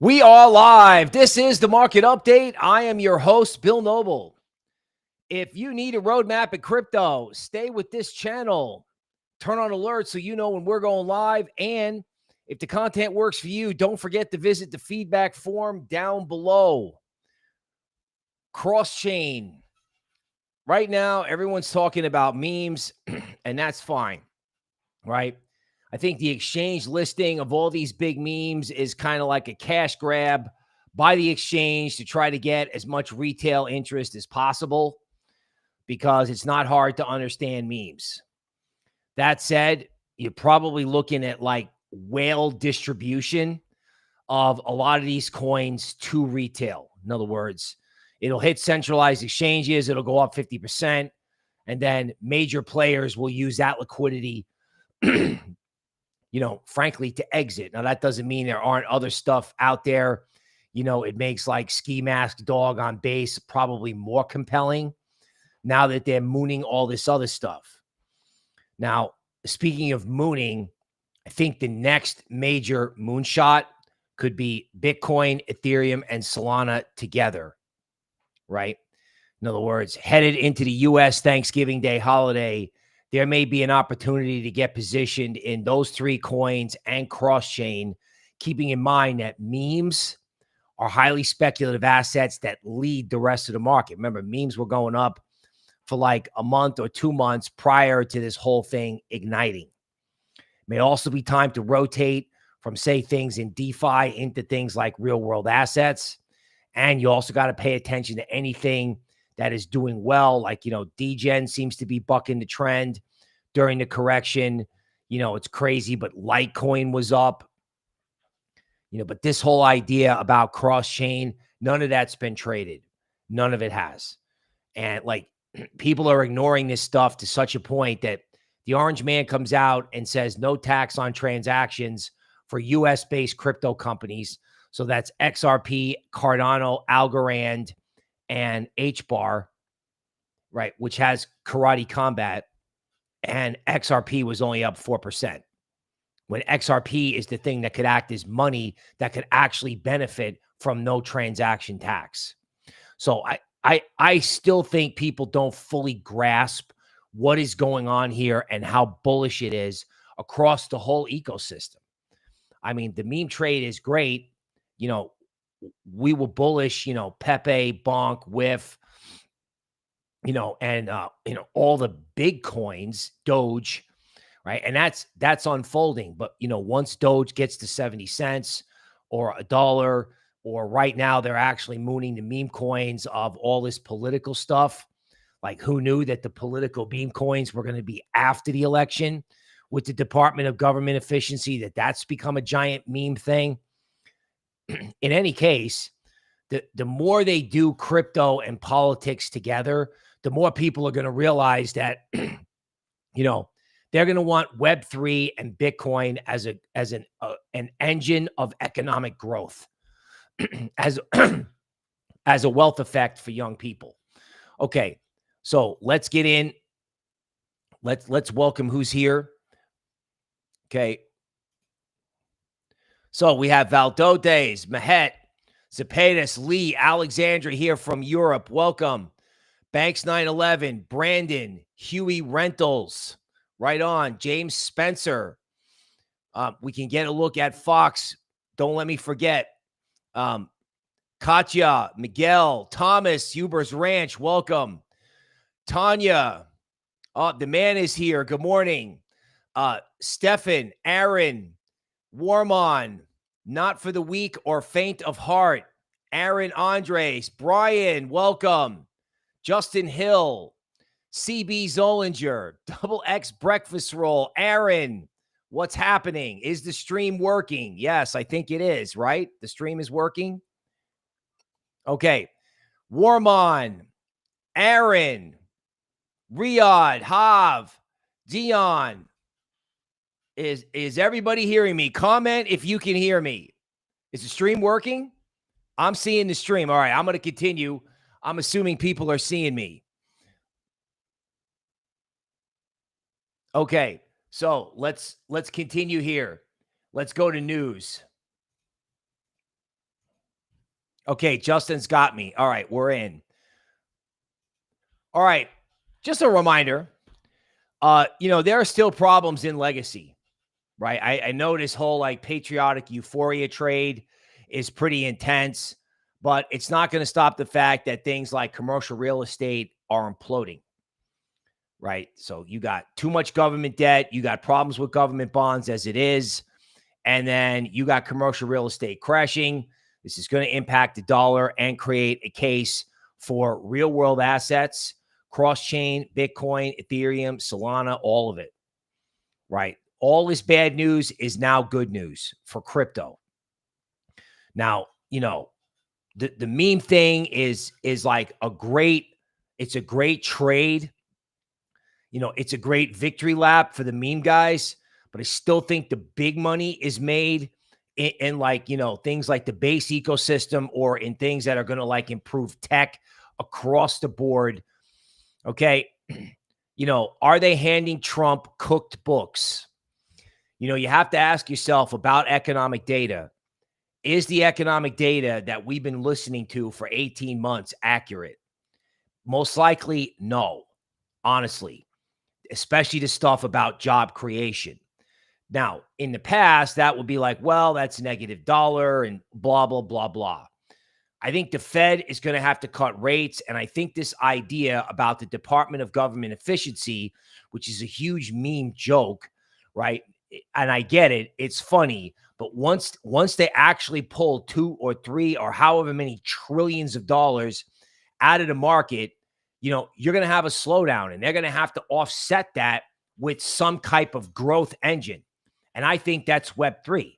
We are live. This is the market update. I am your host, Bill Noble. If you need a roadmap in crypto, stay with this channel. Turn on alerts so you know when we're going live. And if the content works for you, don't forget to visit the feedback form down below. Cross-chain. Right now, everyone's talking about memes, and that's fine, right? I think the exchange listing of all these big memes is kind of like a cash grab by the exchange to try to get as much retail interest as possible because it's not hard to understand memes. That said, you're probably looking at like whale distribution of a lot of these coins to retail. In other words, it'll hit centralized exchanges, it'll go up 50%, and then major players will use that liquidity frankly, to exit. Now, that doesn't mean there aren't other stuff out there. It makes like ski mask dog on base probably more compelling now that they're mooning all this other stuff. Now, speaking of mooning, I think the next major moonshot could be Bitcoin, Ethereum, and Solana together, right? In other words, headed into the U.S. Thanksgiving Day holiday, there may be an opportunity to get positioned in those three coins and cross-chain, keeping in mind that memes are highly speculative assets that lead the rest of the market. Remember, memes were going up for like a month or 2 months prior to this whole thing igniting. May also be time to rotate from, say, things in DeFi into things like real-world assets. And you also got to pay attention to anything that is doing well, like, DGen seems to be bucking the trend during the correction. It's crazy, but Litecoin was up. But this whole idea about cross-chain, none of that's been traded. None of it has. And like people are ignoring this stuff to such a point that the orange man comes out and says no tax on transactions for US-based crypto companies. So that's XRP, Cardano, Algorand, and HBAR, right, which has Karate Combat, and XRP was only up 4%. When XRP is the thing that could act as money that could actually benefit from no transaction tax. So I still think people don't fully grasp what is going on here and how bullish it is across the whole ecosystem. I mean, the meme trade is great. We were bullish, Pepe, Bonk, Whiff, and all the big coins, Doge, right? And that's unfolding. But once Doge gets to 70 cents or $1, or right now they're actually mooning the meme coins of all this political stuff. Like, who knew that the political meme coins were going to be after the election with the Department of Government Efficiency, that's become a giant meme thing. In any case, the more they do crypto and politics together, the more people are going to realize that, they're going to want Web3 and Bitcoin as an engine of economic growth, as a wealth effect for young people. Okay, so let's get in. Let's welcome who's here. Okay. So we have Valdodes, Mahet, Zepedas, Lee, Alexandra here from Europe. Welcome. Banks 911, Brandon, Huey Rentals. Right on. James Spencer. We can get a look at Fox. Don't let me forget. Katya, Miguel, Thomas, Huber's Ranch. Welcome. Tanya. The man is here. Good morning. Stefan, Aaron, Warmon, Not for the Weak or Faint of Heart. Aaron Andres, Brian, welcome. Justin Hill, CB Zollinger, Double X Breakfast Roll. Aaron, what's happening? Is the stream working? Yes, I think it is, right? The stream is working. Okay. Warmon, Aaron, Riyadh, Hav, Dion. Is everybody hearing me? Comment if you can hear me. Is the stream working? I'm seeing the stream. All right, I'm going to continue. I'm assuming people are seeing me. Okay, so let's continue here. Let's go to news. Okay, Justin's got me. All right, we're in. All right, just a reminder, there are still problems in legacy, right? I know this whole like patriotic euphoria trade is pretty intense, but it's not going to stop the fact that things like commercial real estate are imploding, right? So you got too much government debt, you got problems with government bonds as it is, and then you got commercial real estate crashing. This is going to impact the dollar and create a case for real world assets, cross chain, Bitcoin, Ethereum, Solana, all of it, right? All this bad news is now good news for crypto. Now, the meme thing is like it's a great trade. It's a great victory lap for the meme guys, but I still think the big money is made in like, things like the base ecosystem or in things that are going to like improve tech across the board. Okay. Are they handing Trump cooked books? You have to ask yourself about economic data. Is the economic data that we've been listening to for 18 months accurate? Most likely, no, honestly, especially the stuff about job creation. Now, in the past, that would be like, well, that's negative dollar and blah, blah, blah, blah. I think the Fed is going to have to cut rates. And I think this idea about the Department of Government Efficiency, which is a huge meme joke, right? And I get it. It's funny. But once they actually pull 2 or 3 or however many trillions of dollars out of the market, you're going to have a slowdown and they're going to have to offset that with some type of growth engine. And I think that's Web3.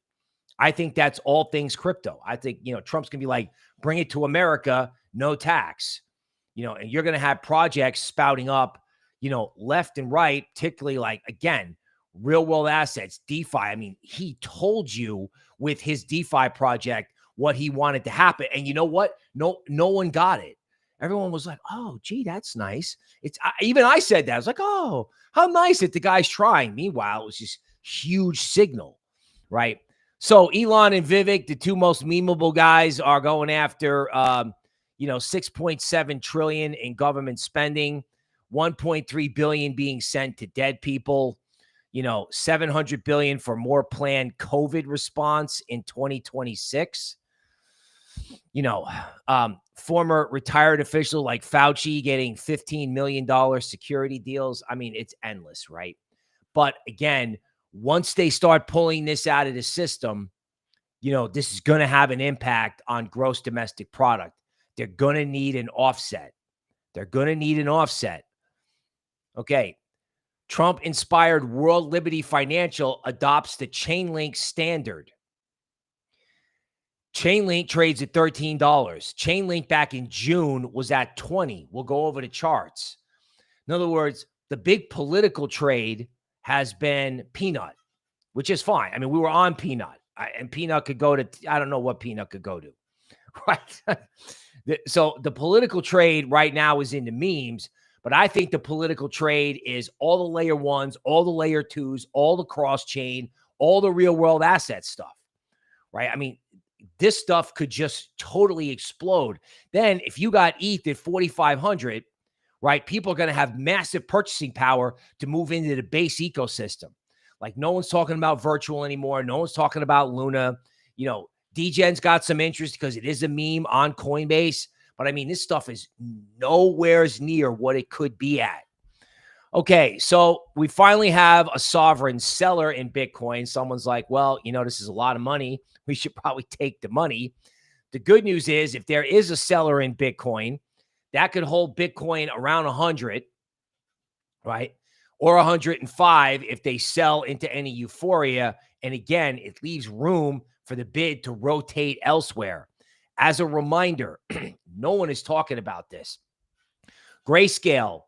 I think that's all things crypto. I think, Trump's going to be like, bring it to America, no tax, and you're going to have projects spouting up, left and right, particularly like, again, real world assets, DeFi. I mean, he told you with his DeFi project what he wanted to happen. And you know what? No one got it. Everyone was like, oh, gee, that's nice. Even I said that. I was like, oh, how nice that the guy's trying. Meanwhile, it was just huge signal, right? So Elon and Vivek, the two most memeable guys, are going after, 6.7 trillion in government spending, 1.3 billion being sent to dead people, 700 billion for more planned COVID response in 2026. Former retired official like Fauci getting $15 million security deals. I mean, it's endless, right? But again, once they start pulling this out of the system, this is going to have an impact on gross domestic product. They're going to need an offset. Okay. Trump-inspired World Liberty Financial adopts the Chainlink standard. Chainlink trades at $13. Chainlink back in June was at 20. We'll go over the charts. In other words, the big political trade has been Peanut, which is fine. I mean, we were on Peanut, and Peanut could go to, I don't know what Peanut could go to, right? So the political trade right now is into memes, but I think the political trade is all the layer ones, all the layer twos, all the cross chain, all the real world asset stuff, right? I mean, this stuff could just totally explode. Then if you got ETH at 4,500, right, people are going to have massive purchasing power to move into the base ecosystem. Like no one's talking about virtual anymore. No one's talking about Luna. DGen's got some interest because it is a meme on Coinbase. But I mean, this stuff is nowhere near what it could be at. Okay, so we finally have a sovereign seller in Bitcoin. Someone's like, well, this is a lot of money. We should probably take the money. The good news is if there is a seller in Bitcoin, that could hold Bitcoin around 100, right? Or 105 if they sell into any euphoria. And again, it leaves room for the bid to rotate elsewhere. As a reminder, no one is talking about this. Grayscale,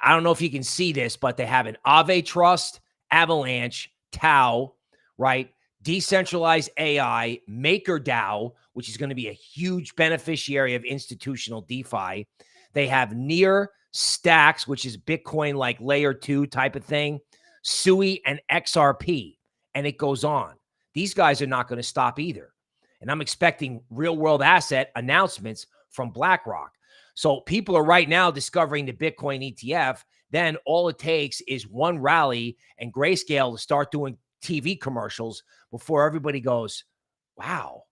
I don't know if you can see this, but they have an Aave Trust, Avalanche, Tau, right? Decentralized AI, MakerDAO, which is going to be a huge beneficiary of institutional DeFi. They have Near, Stacks, which is Bitcoin like layer 2 type of thing, SUI, and XRP, and it goes on. These guys are not going to stop either. And I'm expecting real world asset announcements from BlackRock. So people are right now discovering the Bitcoin ETF. Then all it takes is one rally and Grayscale to start doing TV commercials before everybody goes, wow,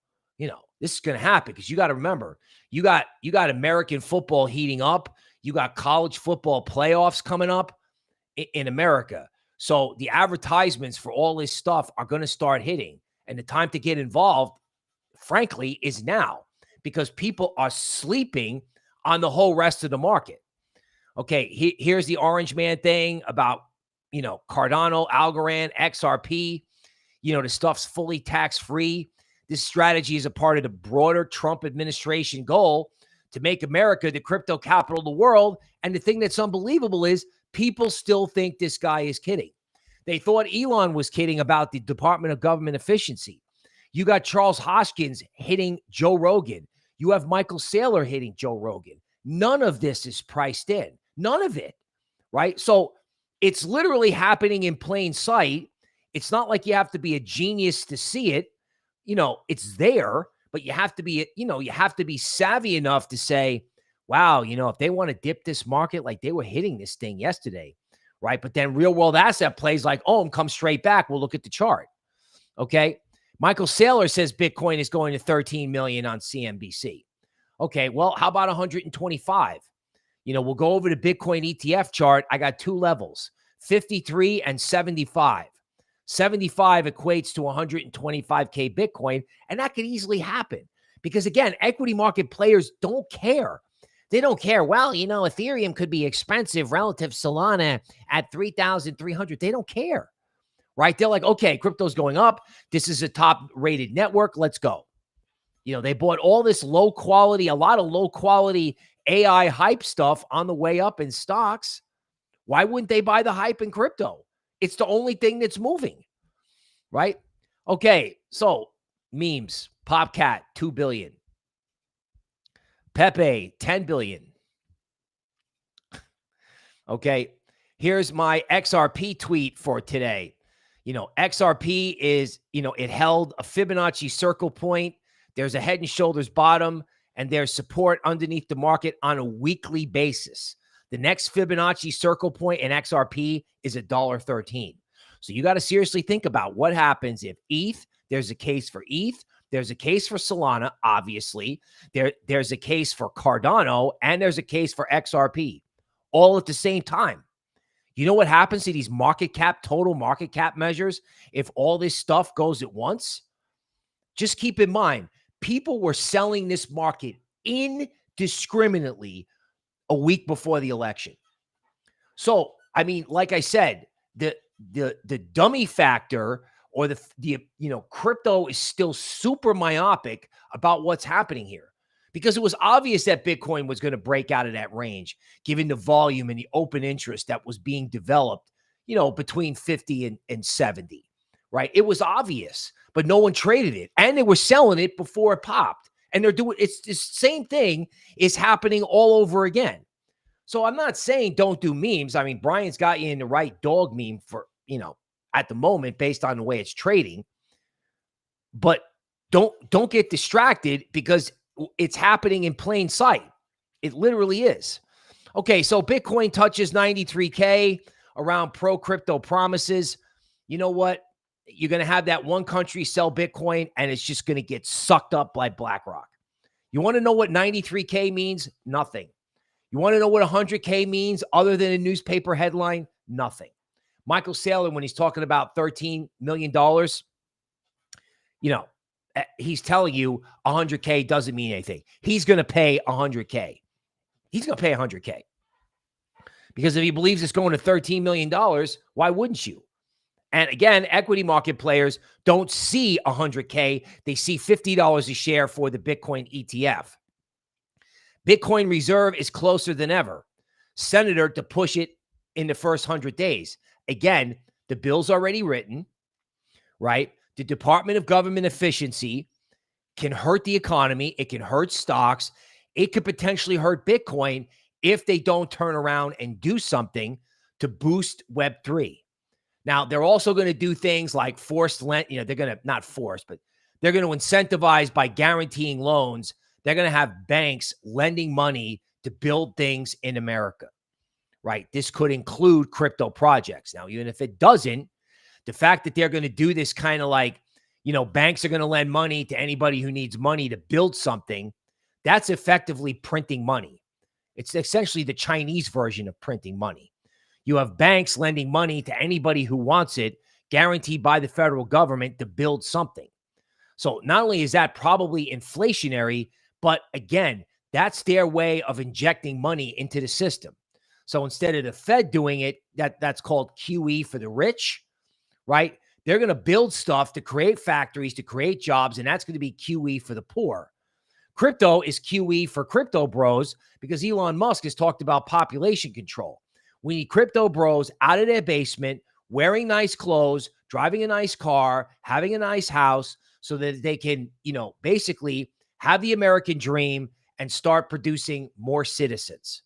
this is going to happen. Because you got to remember, you got American football heating up. You got college football playoffs coming up in America. So the advertisements for all this stuff are going to start hitting. And the time to get involved, frankly, is now, because people are sleeping on the whole rest of the market. Okay, here's the Orange Man thing about, Cardano, Algorand, XRP. The stuff's fully tax-free. This strategy is a part of the broader Trump administration goal to make America the crypto capital of the world. And the thing that's unbelievable is people still think this guy is kidding. They thought Elon was kidding about the Department of Government Efficiency. You got Charles Hoskins hitting Joe Rogan. You have Michael Saylor hitting Joe Rogan. None of this is priced in. None of it, right? So it's literally happening in plain sight. It's not like you have to be a genius to see it. It's there, but you have to be savvy enough to say, wow, if they want to dip this market, like they were hitting this thing yesterday, right? But then real world asset plays like, come straight back. We'll look at the chart. Okay. Michael Saylor says Bitcoin is going to 13 million on CNBC. Okay. Well, how about 125? We'll go over the Bitcoin ETF chart. I got two levels, 53 and 75. 75 equates to 125K Bitcoin, and that could easily happen because, again, equity market players don't care. They don't care. Well, Ethereum could be expensive relative to Solana at 3,300. They don't care, right? They're like, okay, crypto's going up. This is a top-rated network. Let's go. They bought all this a lot of low-quality AI hype stuff on the way up in stocks. Why wouldn't they buy the hype in crypto? It's the only thing that's moving, right? Okay, so memes. Popcat, 2 billion. Pepe, 10 billion. Okay, here's my XRP tweet for today. XRP is, it held a Fibonacci circle point. There's a head and shoulders bottom, and there's support underneath the market on a weekly basis. The next Fibonacci circle point in XRP is $1.13. So you got to seriously think about what happens if ETH, there's a case for ETH, there's a case for Solana, obviously. There's a case for Cardano, and there's a case for XRP, all at the same time. You know what happens to these total market cap measures if all this stuff goes at once? Just keep in mind, people were selling this market indiscriminately a week before the election. So, like I said, the dummy factor or the crypto is still super myopic about what's happening here, because it was obvious that Bitcoin was going to break out of that range, given the volume and the open interest that was being developed, between 50 and 70, right? It was obvious, but no one traded it, and they were selling it before it popped. And they're doing it's the same thing is happening all over again. So I'm not saying don't do memes. Brian's got you in the right dog meme for, at the moment based on the way it's trading. But don't get distracted because it's happening in plain sight. It literally is. Okay, so Bitcoin touches 93K around pro-crypto promises. You know what? You're going to have that one country sell Bitcoin, and it's just going to get sucked up by BlackRock. You want to know what 93K means? Nothing. You want to know what 100K means other than a newspaper headline? Nothing. Michael Saylor, when he's talking about $13 million, he's telling you 100K doesn't mean anything. He's going to pay 100K. He's going to pay 100K. Because if he believes it's going to $13 million, why wouldn't you? And again, equity market players don't see 100K. They see $50 a share for the Bitcoin ETF. Bitcoin reserve is closer than ever. Senator to push it in the first 100 days. Again, the bill's already written, right? The Department of Government Efficiency can hurt the economy. It can hurt stocks. It could potentially hurt Bitcoin if they don't turn around and do something to boost Web3. Now, they're also going to do things like forced lend. They're going to not force, but they're going to incentivize by guaranteeing loans. They're going to have banks lending money to build things in America, right? This could include crypto projects. Now, even if it doesn't, the fact that they're going to do this kind of like, banks are going to lend money to anybody who needs money to build something, that's effectively printing money. It's essentially the Chinese version of printing money. You have banks lending money to anybody who wants it, guaranteed by the federal government to build something. So not only is that probably inflationary, but again, that's their way of injecting money into the system. So instead of the Fed doing it, that's called QE for the rich, right? They're going to build stuff to create factories, to create jobs, and that's going to be QE for the poor. Crypto is QE for crypto bros because Elon Musk has talked about population control. We need crypto bros out of their basement, wearing nice clothes, driving a nice car, having a nice house, so that they can, basically have the American dream and start producing more citizens,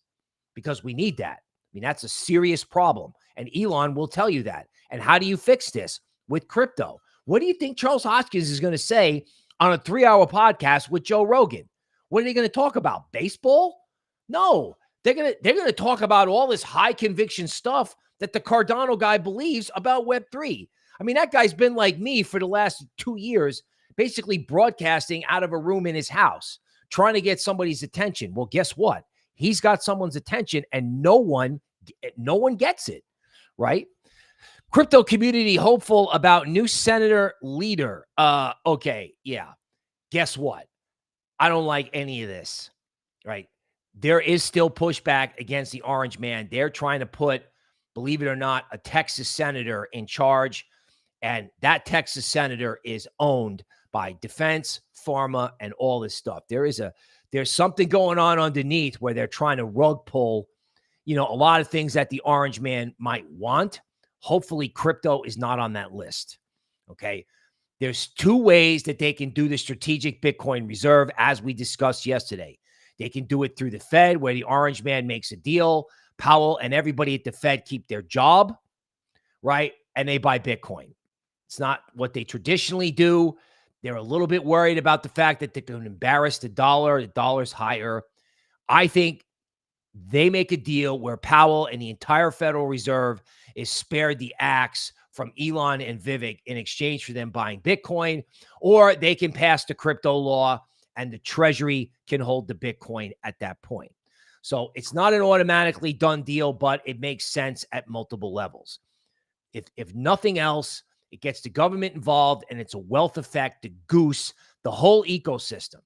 because we need that. I mean, that's a serious problem. And Elon will tell you that. And how do you fix this? With crypto. What do you think Charles Hoskinson is going to say on a 3-hour podcast with Joe Rogan? What are they going to talk about? Baseball? No, they're going to talk about all this high conviction stuff that the Cardano guy believes about Web3. I mean, that guy's been like me for the last 2 years, basically broadcasting out of a room in his house, trying to get somebody's attention. Well, guess what? He's got someone's attention and no one gets it, right? Crypto community hopeful about new senator leader. Okay, yeah. Guess what? I don't like any of this, right? There is still pushback against the orange man. They're trying to put, believe it or not, a Texas senator in charge. And that Texas senator is owned by defense, pharma, and all this stuff. There's something going on underneath where they're trying to rug pull, a lot of things that the orange man might want. Hopefully crypto is not on that list. Okay. There's 2 ways that they can do the strategic Bitcoin reserve, as we discussed yesterday. They can do it through the Fed, where the orange man makes a deal. Powell and everybody at the Fed keep their job, right? And they buy Bitcoin. It's not what they traditionally do. They're a little bit worried about the fact that they can embarrass the dollar. The dollar's higher. I think they make a deal where Powell and the entire Federal Reserve is spared the axe from Elon and Vivek in exchange for them buying Bitcoin, or they can pass the crypto law and the Treasury can hold the Bitcoin at that point. So it's not an automatically done deal, but it makes sense at multiple levels. If nothing else, it gets the government involved and it's a wealth effect to goose the whole ecosystem.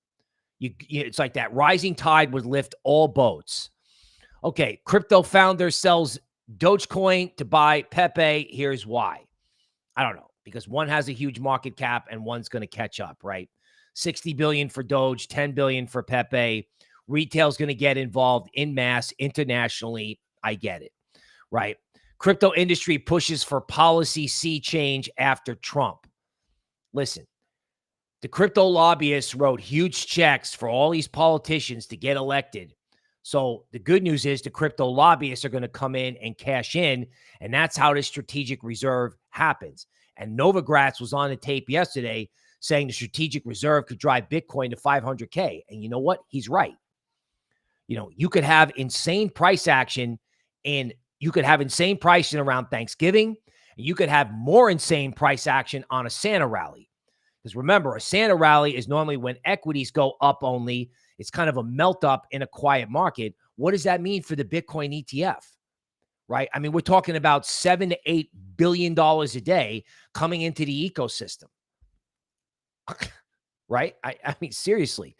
It's like that rising tide would lift all boats. Okay, crypto founder sells Dogecoin to buy Pepe. Here's why. I don't know, because one has a huge market cap and one's going to catch up, right? 60 billion for Doge, 10 billion for Pepe. Retail's going to get involved in mass internationally. I get it, right? Crypto industry pushes for policy sea change after Trump. Listen, the crypto lobbyists wrote huge checks for all these politicians to get elected. So the good news is the crypto lobbyists are going to come in and cash in, and that's how the strategic reserve happens. And Novogratz was on the tape yesterday saying the strategic reserve could drive Bitcoin to 500K. And you know what? He's right. You could have insane price action around Thanksgiving. And you could have more insane price action on a Santa rally. Because remember, a Santa rally is normally when equities go up only. It's kind of a melt up in a quiet market. What does that mean for the Bitcoin ETF? Right? I mean, we're talking about $7 to $8 billion a day coming into the ecosystem. Right? I mean, seriously.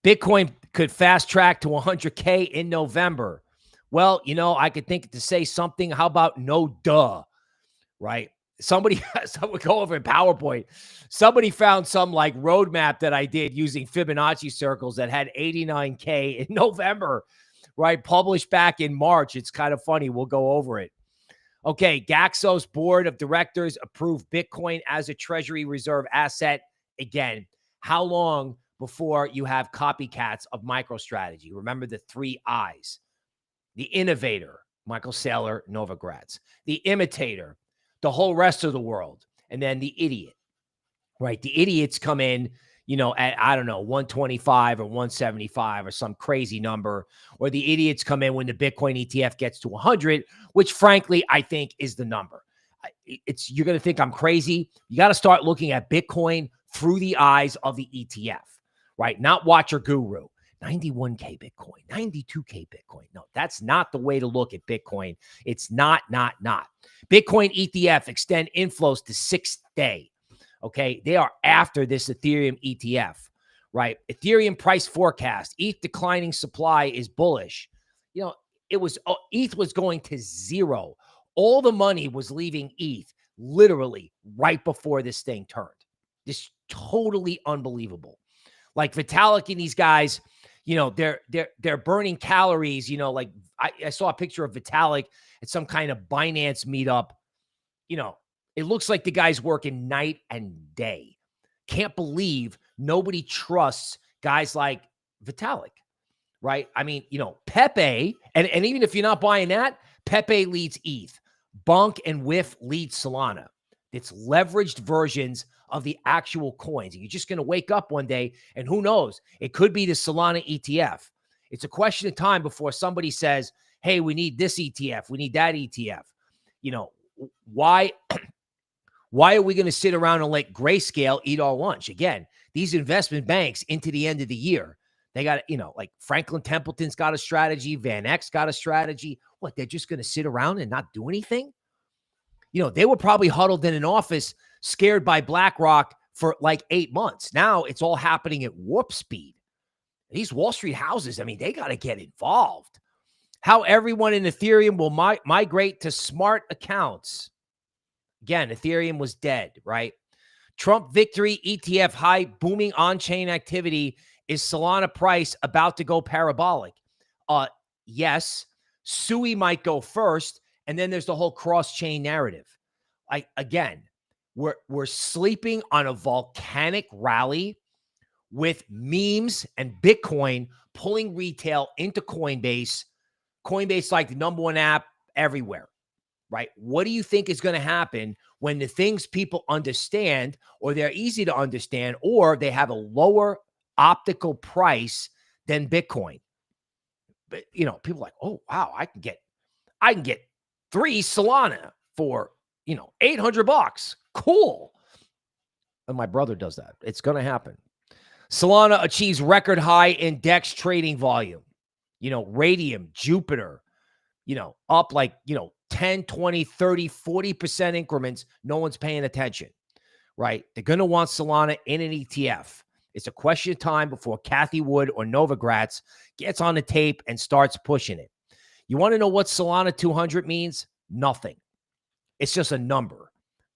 Bitcoin could fast track to 100K in November. Well, I could think to say something. How about no duh? Right? Somebody go over in PowerPoint. Somebody found some like roadmap that I did using Fibonacci circles that had 89K in November, right? Published back in March. It's kind of funny. We'll go over it. Okay. Gaxo's board of directors approved Bitcoin as a treasury reserve asset. Again, how long before you have copycats of MicroStrategy? Remember the 3 I's. The innovator, Michael Saylor, Novogratz. The imitator, the whole rest of the world. And then the idiot. right? The idiots come in, at, I don't know, 125 or 175 or some crazy number, or the idiots come in when the Bitcoin ETF gets to 100, which frankly, I think is the number. You're going to think I'm crazy. You got to start looking at Bitcoin through the eyes of the ETF, right? Not Watcher Guru. 91K Bitcoin, 92K Bitcoin. No, that's not the way to look at Bitcoin. It's not. Bitcoin ETF extend inflows to 6th day. Okay. They are after this Ethereum ETF, right? Ethereum price forecast, ETH declining supply is bullish. ETH was going to zero. All the money was leaving ETH literally right before this thing turned. This totally unbelievable. Like Vitalik and these guys, they're burning calories. Like I saw a picture of Vitalik at some kind of Binance meetup. It looks like the guy's working night and day. Can't believe nobody trusts guys like Vitalik, right? I mean, Pepe, and even if you're not buying that, Pepe leads ETH. Bunk and Whiff leads Solana. It's leveraged versions of the actual coins. You're just going to wake up one day, and who knows? It could be the Solana ETF. It's a question of time before somebody says, hey, we need this ETF. We need that ETF. Why are we going to sit around and let Grayscale eat our lunch? Again, these investment banks into the end of the year, they got, like Franklin Templeton's got a strategy. Van Eck's got a strategy. What, they're just going to sit around and not do anything? They were probably huddled in an office scared by BlackRock for like 8 months. Now it's all happening at warp speed. These Wall Street houses, I mean, they got to get involved. How everyone in Ethereum will migrate to smart accounts. Again, Ethereum was dead, right? Trump victory, ETF high, booming on-chain activity. Is Solana price about to go parabolic? Yes. Sui might go first, and then there's the whole cross-chain narrative. Again, we're sleeping on a volcanic rally with memes and Bitcoin pulling retail into Coinbase. Coinbase like the #1 app everywhere, right? What do you think is going to happen when the things people understand, or they're easy to understand, or they have a lower optical price than Bitcoin? But people are like, oh wow, I can get 3 Solana for $800. Cool. And my brother does that. It's going to happen. Solana achieves record high index trading volume. Radium, Jupiter, up like 10, 20, 30, 40% increments. No one's paying attention, right? They're going to want Solana in an ETF. It's a question of time before Cathie Wood or Novogratz gets on the tape and starts pushing it. You want to know what Solana 200 means? Nothing. It's just a number,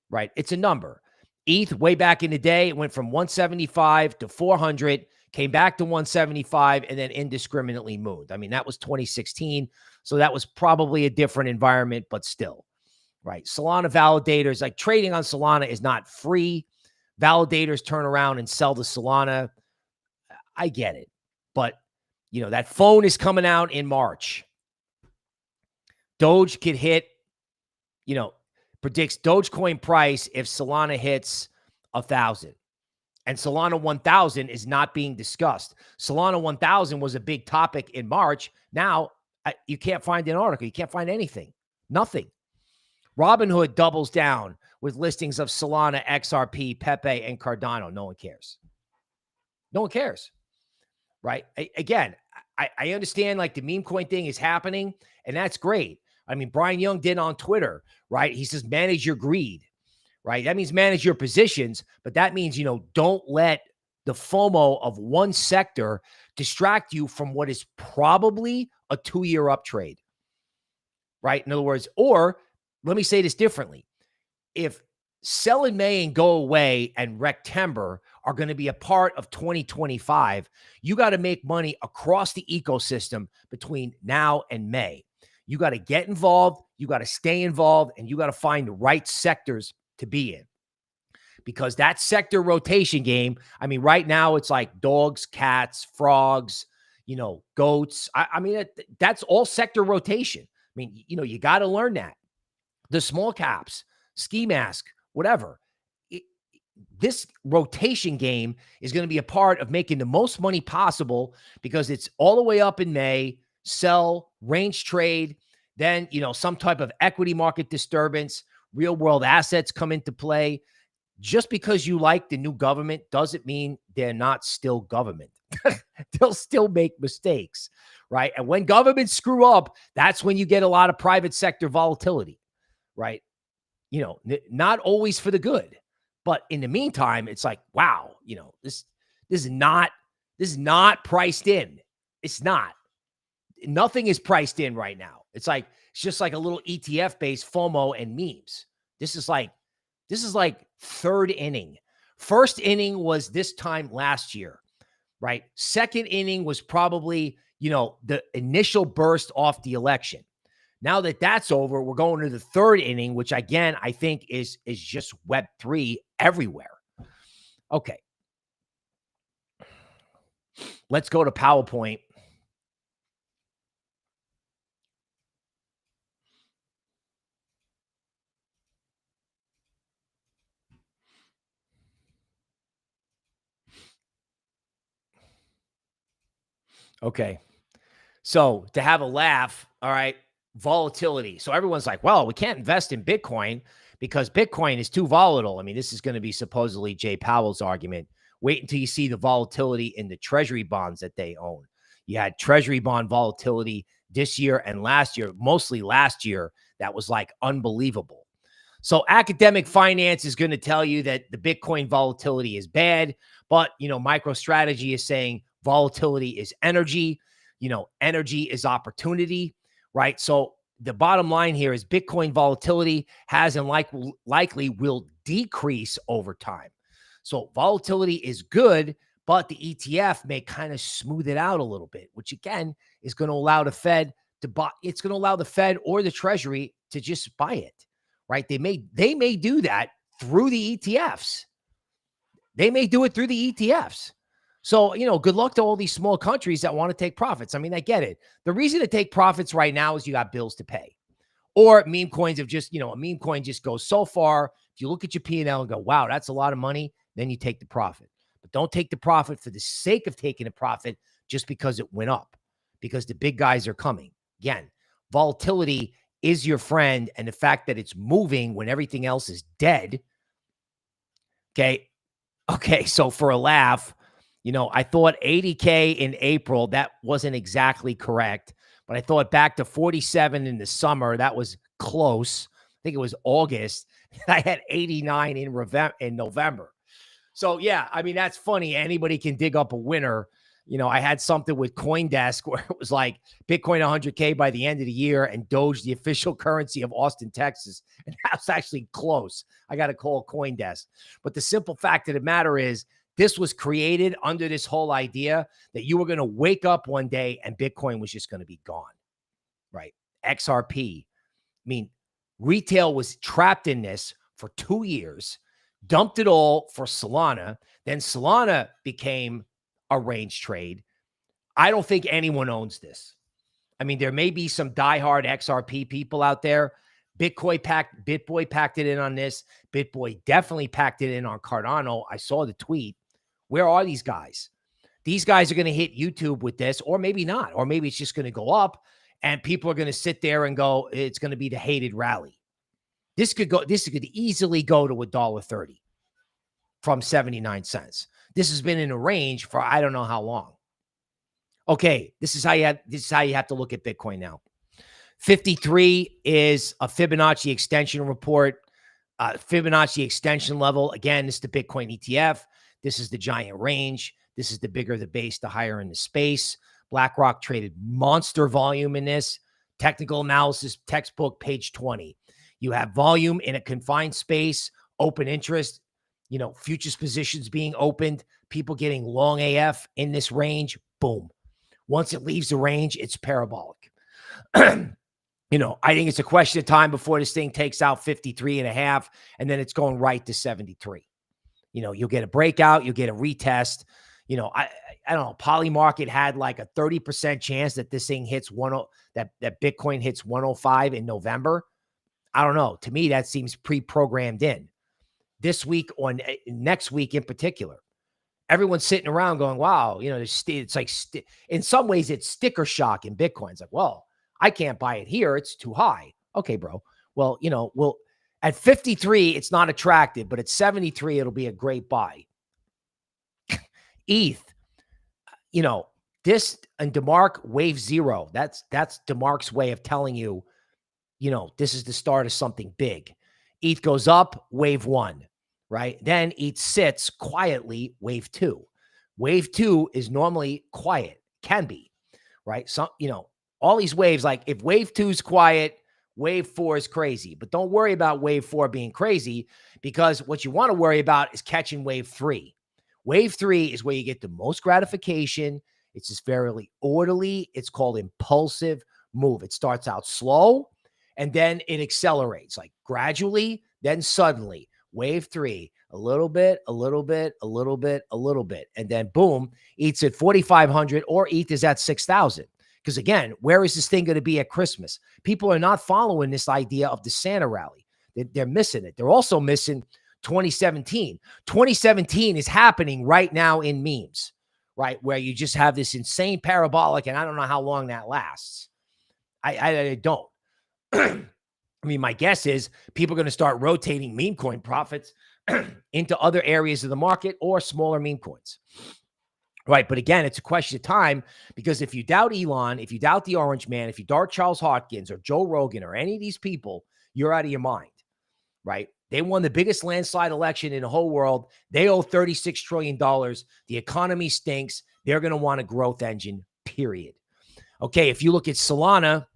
right? It's a number. ETH, way back in the day, it went from 175 to 400, came back to 175, and then indiscriminately moved. I mean, that was 2016, so that was probably a different environment, but still, right? Solana validators, like trading on Solana is not free. Validators turn around and sell the Solana. I get it. But, that phone is coming out in March. Doge could hit, predicts Dogecoin price if Solana hits 1,000. And Solana 1,000 is not being discussed. Solana 1,000 was a big topic in March. Now, you can't find an article. You can't find anything. Nothing. Robinhood doubles down with listings of Solana, XRP, Pepe, and Cardano. No one cares. No one cares, right? Again, I understand like the meme coin thing is happening, and that's great. I mean, Brian Young did on Twitter, right? He says, manage your greed, right? That means manage your positions, but that means, don't let the FOMO of one sector distract you from what is probably a 2-year up trade, right? In other words, or let me say this differently. If sell in May and go away and Rectember are going to be a part of 2025, you got to make money across the ecosystem between now and May. You got to get involved, you got to stay involved, and you got to find the right sectors to be in. Because that sector rotation game, I mean, right now it's like dogs, cats, frogs, goats. I mean, that's all sector rotation. I mean, you got to learn that. The small caps, ski mask, whatever. this rotation game is going to be a part of making the most money possible because it's all the way up in May, sell, range trade, then, some type of equity market disturbance, real world assets come into play. Just because you like the new government doesn't mean they're not still government. They'll still make mistakes, right? And when governments screw up, that's when you get a lot of private sector volatility, right? Not always for the good, but in the meantime, it's like, wow, this is not priced in. It's not. Nothing is priced in right now. It's just like a little ETF based FOMO and memes. This is like third inning. First inning was this time last year, right? Second inning was probably, the initial burst off the election. Now that that's over, we're going to the third inning, which again, I think is just Web3 everywhere. Okay. Let's go to PowerPoint. Okay. So to have a laugh, all right, volatility. So everyone's like, well, we can't invest in Bitcoin because Bitcoin is too volatile. I mean, this is going to be supposedly Jay Powell's argument. Wait until you see the volatility in the treasury bonds that they own. You had treasury bond volatility this year and last year, mostly last year. That was like unbelievable. So academic finance is going to tell you that the Bitcoin volatility is bad, but, MicroStrategy is saying volatility is energy. Energy is opportunity, right? So the bottom line here is Bitcoin volatility has and likely will decrease over time. So volatility is good, but the ETF may kind of smooth it out a little bit, which again is going to allow the Fed to buy. It's going to allow the Fed or the Treasury to just buy it, right? They may do that through the ETFs. They may do it through the ETFs. So, good luck to all these small countries that want to take profits. I mean, I get it. The reason to take profits right now is you got bills to pay. Or meme coins have just, a meme coin just goes so far. If you look at your P&L and go, wow, that's a lot of money, then you take the profit. But don't take the profit for the sake of taking a profit just because it went up, because the big guys are coming. Again, volatility is your friend, and the fact that it's moving when everything else is dead. Okay, so for a laugh, I thought 80K in April, that wasn't exactly correct, but I thought back to 47 in the summer, that was close. I think it was August. I had 89 in November. So yeah, I mean, that's funny. Anybody can dig up a winner. I had something with CoinDesk where it was like Bitcoin 100K by the end of the year and Doge, the official currency of Austin, Texas. And that's actually close. I got to call CoinDesk. But the simple fact of the matter is, this was created under this whole idea that you were going to wake up one day and Bitcoin was just going to be gone, right? XRP. I mean, retail was trapped in this for 2 years, dumped it all for Solana. Then Solana became a range trade. I don't think anyone owns this. I mean, there may be some diehard XRP people out there. BitBoy packed it in on this. BitBoy definitely packed it in on Cardano. I saw the tweet. Where are these guys? These guys are going to hit YouTube with this, or maybe not, or maybe it's just going to go up and people are going to sit there and go, it's going to be the hated rally. This could easily go to $1.30 from 79 cents. This has been in a range for I don't know how long. Okay, this is how you have to look at Bitcoin now. 53 is a Fibonacci extension report. Fibonacci extension level. Again, this is the Bitcoin ETF. This is the giant range. This is the bigger the base, the higher in the space. BlackRock traded monster volume in this. Technical analysis textbook, page 20. You have volume in a confined space, open interest, futures positions being opened, people getting long AF in this range. Boom. Once it leaves the range, it's parabolic. I think it's a question of time before this thing takes out 53.5, and then it's going right to 73. You'll get a breakout, you'll get a retest. I don't know. Polymarket had like a 30% chance that this thing hits that Bitcoin hits 105 in November. I don't know. To me, that seems pre-programmed in. this week or next week in particular. Everyone's sitting around going, wow, it's like in some ways it's sticker shock in Bitcoin. It's like, well, I can't buy it here. It's too high. Okay, bro. Well, at 53, it's not attractive, but at 73, it'll be a great buy. ETH, this and DeMark wave 0. That's DeMark's way of telling you, this is the start of something big. ETH goes up, wave 1, right? Then ETH sits quietly, wave 2. Wave 2 is normally quiet, can be, right? So, all these waves, like if wave 2 is quiet, wave 4 is crazy. But don't worry about wave 4 being crazy, because what you want to worry about is catching wave 3. Wave 3 is where you get the most gratification. It's just very orderly. It's called impulsive move. It starts out slow and then it accelerates, like gradually, then suddenly. Wave 3, a little bit, a little bit, a little bit, a little bit. And then boom, ETH's at 4,500 or ETH is at 6,000. Because again, where is this thing going to be at Christmas? People are not following this idea of the Santa rally. They're missing it. They're also missing 2017. 2017 is happening right now in memes, right? Where you just have this insane parabolic, and I don't know how long that lasts. I don't. I mean, my guess is people are going to start rotating meme coin profits into other areas of the market or smaller meme coins. Right. But again, it's a question of time, because if you doubt Elon, if you doubt the Orange Man, if you doubt Charles Hopkins or Joe Rogan or any of these people, you're out of your mind. Right. They won the biggest landslide election in the whole world. They owe $36 trillion. The economy stinks. They're going to want a growth engine, period. Okay. If you look at Solana,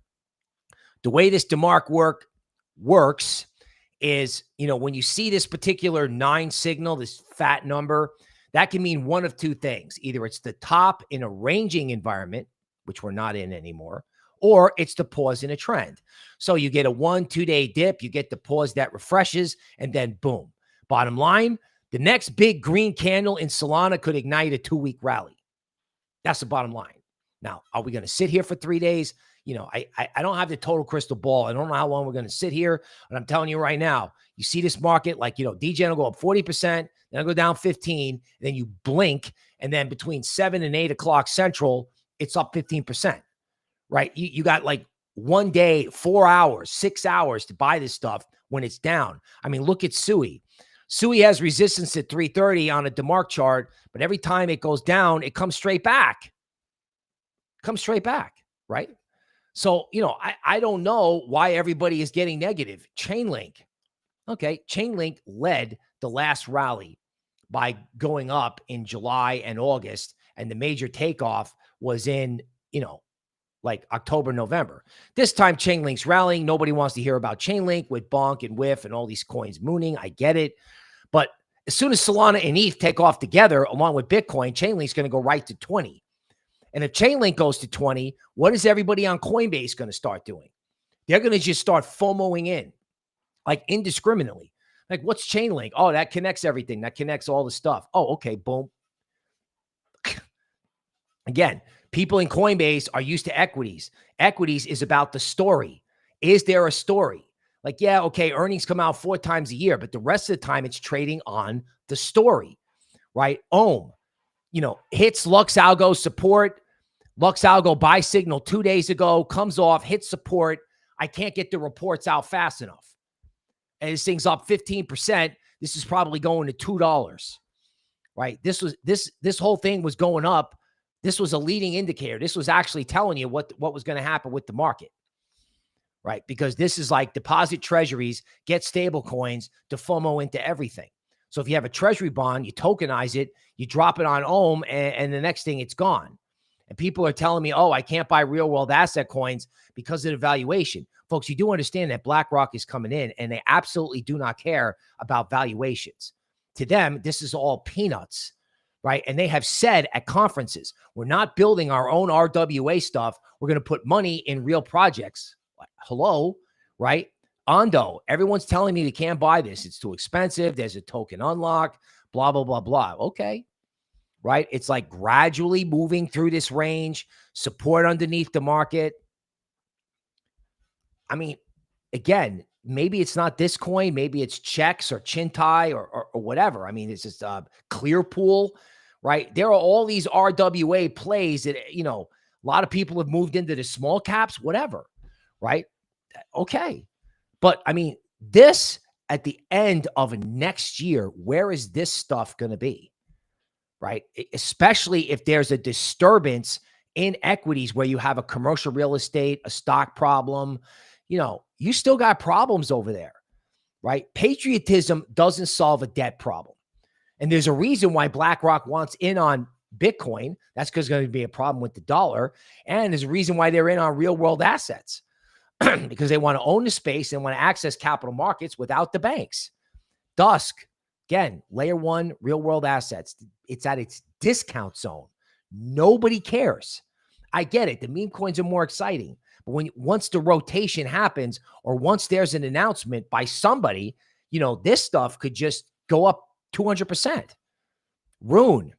the way this DeMark works is, when you see this particular 9 signal, this fat number, that can mean one of two things. Either it's the top in a ranging environment, which we're not in anymore, or it's the pause in a trend. So you get a 1-2 day dip, you get the pause that refreshes, and then boom. Bottom line, the next big green candle in Solana could ignite a 2-week rally. That's the bottom line. Now, are we going to sit here for 3 days? I don't have the total crystal ball. I don't know how long we're going to sit here. But I'm telling you right now, you see this market, like, DGen will go up 40%, then it'll go down 15, then you blink, and then between 7 and 8 o'clock Central, it's up 15%, right? You got like 1 day, 4 hours, 6 hours to buy this stuff when it's down. I mean, look at Sui. Sui has resistance at 330 on a DeMark chart, but every time it goes down, it comes straight back. Right? So, I don't know why everybody is getting negative. Chainlink. Okay. Chainlink led the last rally by going up in July and August. And the major takeoff was in, like October, November. This time Chainlink's rallying. Nobody wants to hear about Chainlink with Bonk and Whiff and all these coins mooning. I get it. But as soon as Solana and ETH take off together, along with Bitcoin, Chainlink's going to go right to 20. And if Chainlink goes to 20, what is everybody on Coinbase going to start doing? They're going to just start FOMOing in, like indiscriminately. Like, what's Chainlink? Oh, that connects everything. That connects all the stuff. Oh, okay, boom. Again, people in Coinbase are used to equities. Equities is about the story. Is there a story? Like, yeah, okay, earnings come out 4 times a year, but the rest of the time it's trading on the story, right? Ohm, hits Lux Algo support. Lux Algo buy signal 2 days ago, comes off, hits support. I can't get the reports out fast enough. And this thing's up 15%. This is probably going to $2, right? This whole thing was going up. This was a leading indicator. This was actually telling you what was going to happen with the market, right? Because this is like deposit treasuries, get stable coins to FOMO into everything. So if you have a treasury bond, you tokenize it, you drop it on Ohm, and the next thing it's gone. And people are telling me, oh, I can't buy real world asset coins because of the valuation. Folks, you do understand that BlackRock is coming in and they absolutely do not care about valuations. To them, this is all peanuts, right? And they have said at conferences, we're not building our own RWA stuff. We're going to put money in real projects. Hello, right? Ondo, everyone's telling me they can't buy this. It's too expensive. There's a token unlock, blah, blah, blah, blah. Okay. Right? It's like gradually moving through this range, support underneath the market. I mean, again, maybe it's not this coin, maybe it's checks or Chintai or whatever. I mean, it's just Clearpool, right? There are all these RWA plays that, a lot of people have moved into the small caps, whatever, right? Okay. But I mean, this at the end of next year, where is this stuff going to be? Right? Especially if there's a disturbance in equities where you have a commercial real estate, a stock problem, you still got problems over there, right? Patriotism doesn't solve a debt problem. And there's a reason why BlackRock wants in on Bitcoin. That's because there's going to be a problem with the dollar. And there's a reason why they're in on real world assets because they want to own the space and want to access capital markets without the banks. Dusk, again, layer one, real world assets. It's at its discount zone. Nobody cares. I get it. The meme coins are more exciting. But once the rotation happens or once there's an announcement by somebody, this stuff could just go up 200%. Rune,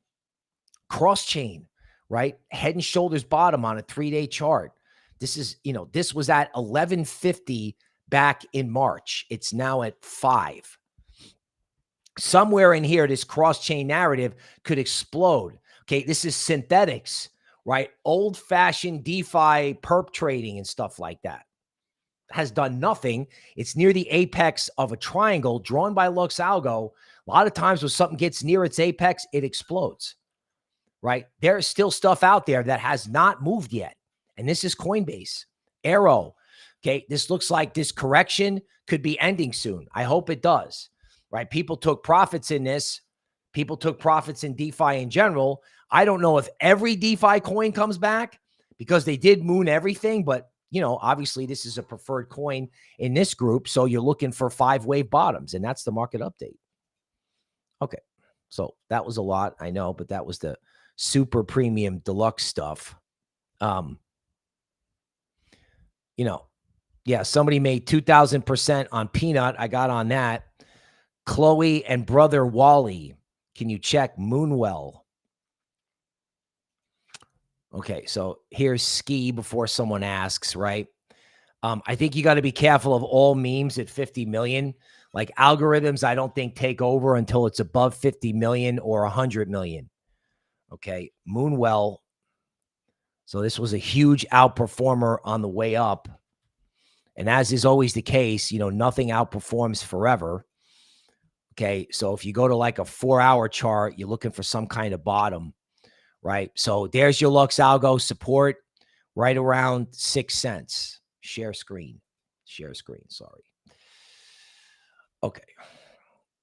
cross chain, right? Head and shoulders bottom on a 3-day chart. This is, this was at 1150 back in March. It's now at 5. Somewhere in here, this cross-chain narrative could explode. Okay, this is synthetics, right? Old-fashioned DeFi perp trading and stuff like that. Has done nothing. It's near the apex of a triangle drawn by Lux Algo. A lot of times when something gets near its apex, it explodes, right? There's still stuff out there that has not moved yet. And this is Coinbase. Arrow, okay, this looks like this correction could be ending soon. I hope it does. Right? People took profits in this. People took profits in DeFi in general. I don't know if every DeFi coin comes back because they did moon everything, but obviously this is a preferred coin in this group. So you're looking for 5 wave bottoms, and that's the market update. Okay. So that was a lot, I know, but that was the super premium deluxe stuff. Yeah, somebody made 2,000% on Peanut. I got on that. Chloe and brother Wally, can you check Moonwell? Okay, so here's Ski before someone asks, right? I think you got to be careful of all memes at 50 million. Like algorithms, I don't think take over until it's above 50 million or 100 million. Okay, Moonwell. So this was a huge outperformer on the way up. And as is always the case, nothing outperforms forever. Okay, so if you go to like a 4-hour chart, you're looking for some kind of bottom, right? So there's your Lux Algo support right around 6 cents. Share screen, sorry. Okay,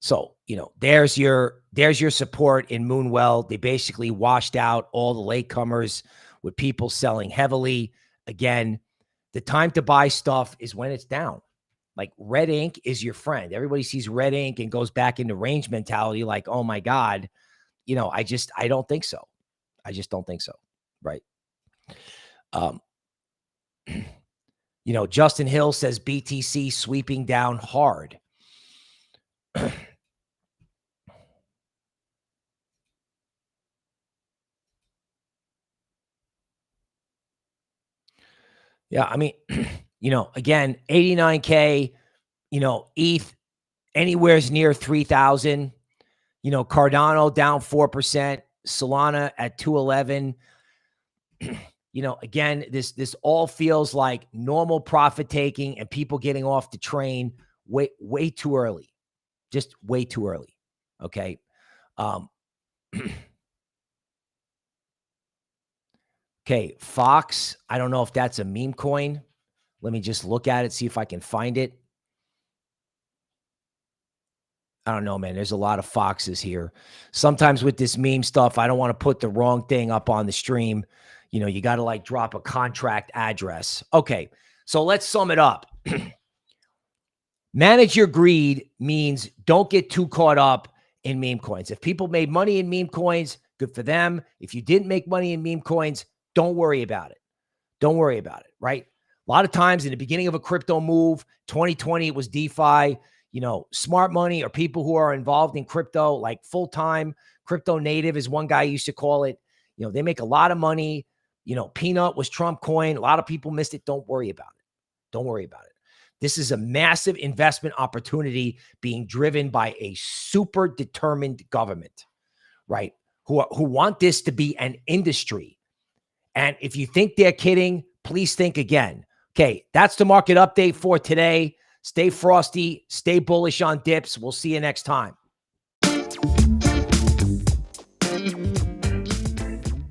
so, there's your support in Moonwell. They basically washed out all the latecomers with people selling heavily. Again, the time to buy stuff is when it's down. Like red ink is your friend. Everybody sees red ink and goes back into range mentality like, oh my God, I don't think so. I just don't think so. Right. Justin Hill says BTC sweeping down hard. Yeah. I mean, again, 89K, ETH anywhere's near 3,000, Cardano down 4%, Solana at 211. Again, this all feels like normal profit taking and people getting off the train way too early, just way too early. Okay. Okay. Fox. I don't know if that's a meme coin. Let me just look at it, see if I can find it. I don't know, man. There's a lot of foxes here. Sometimes with this meme stuff, I don't want to put the wrong thing up on the stream. You got to like drop a contract address. Okay. So let's sum it up. Manage your greed means don't get too caught up in meme coins. If people made money in meme coins, good for them. If you didn't make money in meme coins, don't worry about it. Don't worry about it, right? A lot of times in the beginning of a crypto move, 2020, it was DeFi, smart money or people who are involved in crypto, like full-time crypto native is one guy used to call it. They make a lot of money. Peanut was Trump coin. A lot of people missed it. Don't worry about it. Don't worry about it. This is a massive investment opportunity being driven by a super determined government, right? Who want this to be an industry. And if you think they're kidding, please think again. Okay, that's the market update for today. Stay frosty, stay bullish on dips. We'll see you next time.